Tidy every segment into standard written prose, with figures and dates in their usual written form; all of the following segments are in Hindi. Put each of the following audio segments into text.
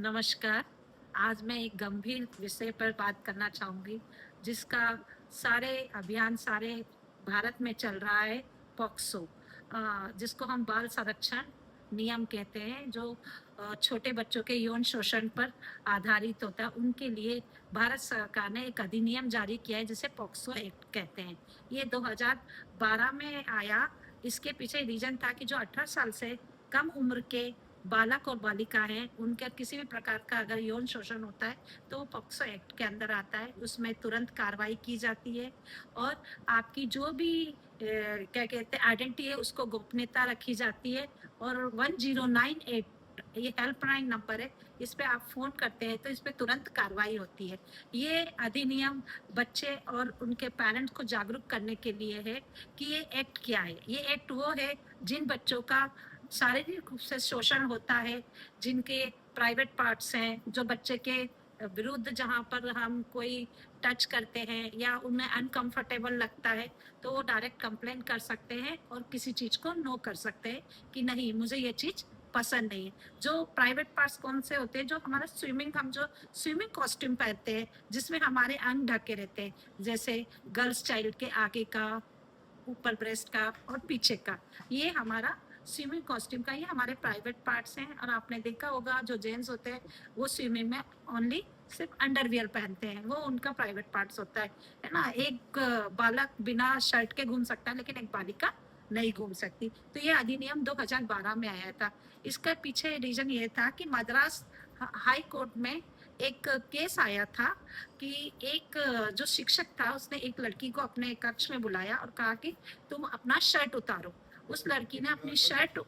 नमस्कार। आज मैं एक गंभीर विषय पर बात करना चाहूँगी, जिसका सारे अभियान सारे भारत में चल रहा है, पॉक्सो। जिसको हम बाल संरक्षण नियम कहते हैं, जो छोटे बच्चों के यौन शोषण पर आधारित होता है, उनके लिए भारत सरकार ने एक अधिनियम जारी किया है, जिसे पॉक्सो एक्ट कहते हैं। ये 2012 में आया। इसके पीछे रीज़न था कि जो 18 साल से कम उम्र के बालक और बालिका हैं, उनका किसी भी प्रकार का अगर यौन शोषण होता है, तो वो पॉक्सो एक्ट के अंदर आता है। उसमें तुरंत कार्रवाई की जाती है और आपकी जो भी क्या कहते हैं आइडेंटिटी है, उसको गोपनीयता रखी जाती है। और 1098 ये हेल्पलाइन नंबर है, इस पे आप फ़ोन करते हैं तो इस पे तुरंत कार्रवाई होती है। ये अधिनियम बच्चे और उनके पेरेंट्स को जागरूक करने के लिए है कि ये एक्ट क्या है। ये एक्ट वो है जिन बच्चों का शारीरिक रूप से शोषण होता है, जिनके प्राइवेट पार्ट्स हैं, जो बच्चे के विरुद्ध जहाँ पर हम कोई टच करते हैं या उन्हें अनकंफर्टेबल लगता है, तो वो डायरेक्ट कंप्लेन कर सकते हैं और किसी चीज़ को नो कर सकते हैं कि नहीं, मुझे ये चीज़ पसंद नहीं है। जो प्राइवेट पार्ट्स कौन से होते हैं? जो हमारा हम जो स्विमिंग कॉस्ट्यूम पहनते हैं, जिसमें हमारे अंग ढके रहते हैं, जैसे गर्ल्स चाइल्ड के आगे का, ऊपर ब्रेस्ट का और पीछे का, ये हमारा स्विमिंग कॉस्ट्यूम का, ये हमारे प्राइवेट पार्ट्स हैं। और आपने देखा होगा जो जेंट्स होते हैं, वो स्विमिंग में ओनली सिर्फ अंडरवियर पहनते हैं, वो उनका प्राइवेट पार्ट्स होता है ना। एक बालक बिना शर्ट के घूम सकता है, लेकिन एक बालिका नहीं घूम सकती। तो ये अधिनियम 2012 में आया था। इसका पीछे रीजन ये था कि मद्रास हाई कोर्ट में एक केस आया था कि एक जो शिक्षक था, उसने एक लड़की को अपने कक्ष में बुलाया और कहा कि तुम अपना शर्ट उतारो। उस लड़की ने अपनी शर्ट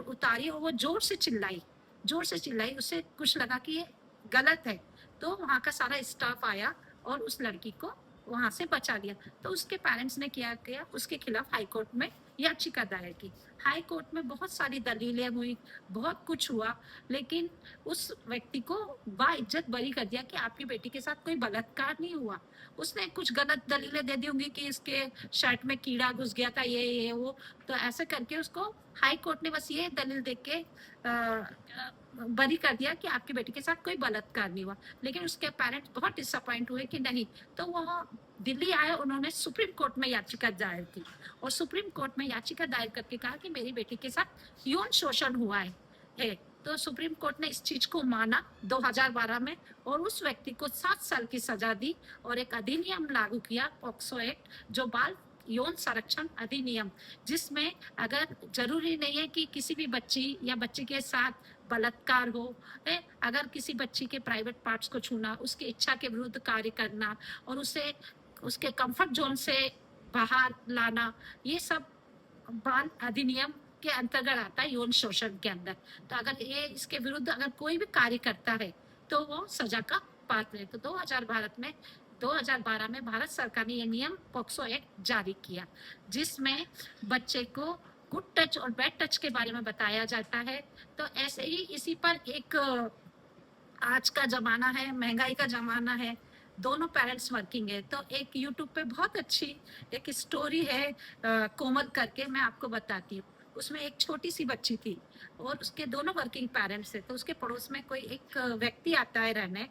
उतारी और वो जोर से चिल्लाई। उसे कुछ लगा कि ये गलत है, तो वहाँ का सारा स्टाफ आया और उस लड़की को वहाँ से बचा लिया। तो उसके पेरेंट्स ने क्या किया, उसके खिलाफ हाई कोर्ट में याचिका दायर की। हाई कोर्ट में बहुत सारी दलीलें हुई, बहुत कुछ हुआ, लेकिन उस व्यक्ति को बाइज्जत बरी कर दिया कि आपकी बेटी के साथ कोई बलात्कार नहीं हुआ। उसने कुछ गलत दलीलें दे दी होंगी कि इसके शर्ट में कीड़ा घुस गया था, ये वो। तो ऐसे करके उसको हाई कोर्ट ने बस ये दलील दे के बरी कर दिया कि आपकी बेटी के साथ कोई बलात्कार नहीं हुआ। लेकिन उसके पेरेंट्स बहुत डिसअपॉइंट हुए कि नहीं। तो वो दिल्ली आए, उन्होंने सुप्रीम कोर्ट में याचिका दायर की और सुप्रीम कोर्ट में याचिका दायर करके कहा कि मेरी बेटी के साथ यौन शोषण हुआ है। तो सुप्रीम कोर्ट ने इस चीज को माना 2012 में और उस व्यक्ति को 7 साल की सजा दी और एक अधिनियम लागू किया, पॉक्सो एक्ट, जो बाल यौन संरक्षण अधिनियम, जिसमें अगर जरूरी नहीं है कि किसी भी बच्ची या बच्चे के साथ बलात्कार हो, है, अगर किसी बच्ची के प्राइवेट पार्ट्स को छूना, उसकी इच्छा के विरुद्ध कार्य करना और उसे उसके कंफर्ट जोन से बाहर लाना, ये सब बाल अधिनियम के अंतर्गत आता है, यौन शोषण के अंदर। तो अगर ये इसके विरुद्ध अगर कोई भी कार्य करता है, तो वो सजा का पात्र है। तो 2012 में भारत सरकार ने यह नियम पॉक्सो एक्ट जारी किया, जिसमें बच्चे को गुड टच और बैड टच के बारे में बताया जाता है। तो ऐसे ही इसी पर एक आज का ज़माना है, महँगाई का ज़माना है, दोनों पेरेंट्स वर्किंग है, तो एक यूट्यूब पे बहुत अच्छी एक स्टोरी है, कोमल करके, मैं आपको बताती हूँ। उसमें एक छोटी-सी बच्ची थी और उसके दोनों वर्किंग पेरेंट्स थे। तो उसके पड़ोस में कोई एक व्यक्ति आता है रहने,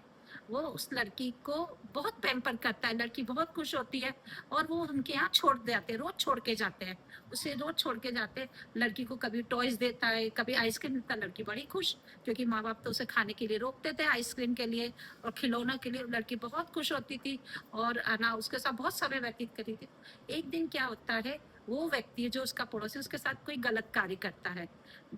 वो उस लड़की को बहुत पैम्पर करता है, लड़की बहुत खुश होती है और वो उनके यहाँ छोड़ जाते हैं, रोज़ छोड़ के जाते हैं। उसे रोज़ छोड़ के जाते हैं, लड़की को कभी टॉयज़ देता है, कभी आइसक्रीम देता है, लड़की बड़ी खुश, क्योंकि माँ-बाप तो उसे खाने के लिए रोकते थे, आइसक्रीम के लिए और खिलौनों के लिए। लड़की बहुत खुश होती थी और ना उसके साथ बहुत समय व्यतीत करती थी। एक दिन क्या होता है, वो व्यक्ति जो उसका पड़ोसी, उसके साथ कोई गलत कार्य करता है।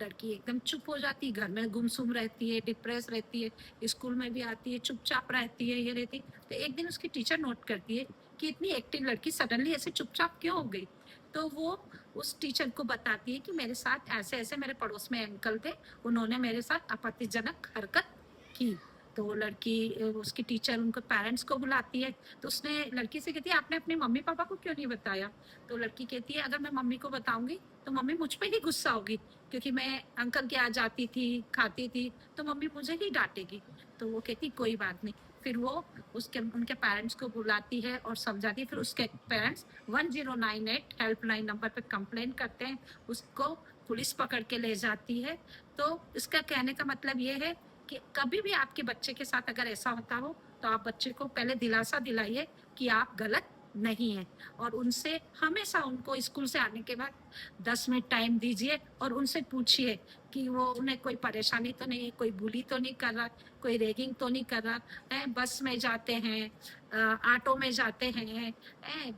लड़की एकदम चुप हो जाती है, घर में गुमसुम रहती है, डिप्रेस रहती है, स्कूल में भी आती है, चुपचाप रहती है, ये रहती। तो एक दिन उसकी टीचर नोट करती है कि इतनी एक्टिव लड़की सडनली ऐसे चुपचाप क्यों हो गई। तो वो उस टीचर को बताती है कि मेरे साथ ऐसे ऐसे मेरे पड़ोस में अंकल थे, उन्होंने मेरे साथ आपत्तिजनक हरकत की। तो लड़की उसकी टीचर उनको पेरेंट्स को बुलाती है। तो उसने लड़की से कहती है, आपने अपने मम्मी पापा को क्यों नहीं बताया। तो लड़की कहती है, अगर मैं मम्मी को बताऊंगी तो मम्मी मुझ पर ही गुस्सा होगी, क्योंकि मैं अंकल के यहाँ जाती थी, खाती थी, तो मम्मी मुझे ही डांटेगी। तो वो कहती कोई बात नहीं। फिर वो उसके उनके पेरेंट्स को बुलाती है और समझाती है। फिर उसके पेरेंट्स 1098 हेल्पलाइन नंबर पे कंप्लेन करते हैं, उसको पुलिस पकड़ के ले जाती है। तो इसका कहने का मतलब ये है कि कभी भी आपके बच्चे के साथ अगर ऐसा होता हो तो आप बच्चे को पहले दिलासा दिलाइए कि आप गलत नहीं है, और उनसे हमेशा उनको स्कूल से आने के बाद 10 मिनट टाइम दीजिए और उनसे पूछिए कि वो उन्हें कोई परेशानी तो नहीं है, कोई बुली तो नहीं कर रहा, कोई रेगिंग तो नहीं कर रहा है। बस में जाते हैं, ऑटो में जाते हैं,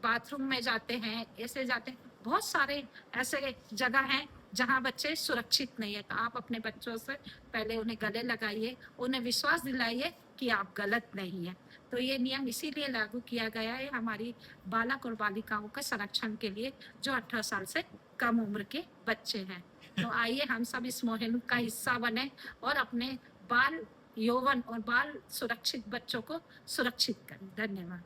बाथरूम में जाते हैं, ऐसे जाते हैं, बहुत सारे ऐसे जगह हैं जहाँ बच्चे सुरक्षित नहीं है। तो आप अपने बच्चों से पहले उन्हें गले लगाइए, उन्हें विश्वास दिलाइए कि आप गलत नहीं है। तो ये नियम इसीलिए लागू किया गया है हमारी बालक और बालिकाओं के संरक्षण के लिए जो 18 साल से कम उम्र के बच्चे हैं। तो आइए हम सब इस मुहिम का हिस्सा बने और अपने बाल यौवन और बाल सुरक्षित बच्चों को सुरक्षित करें। धन्यवाद।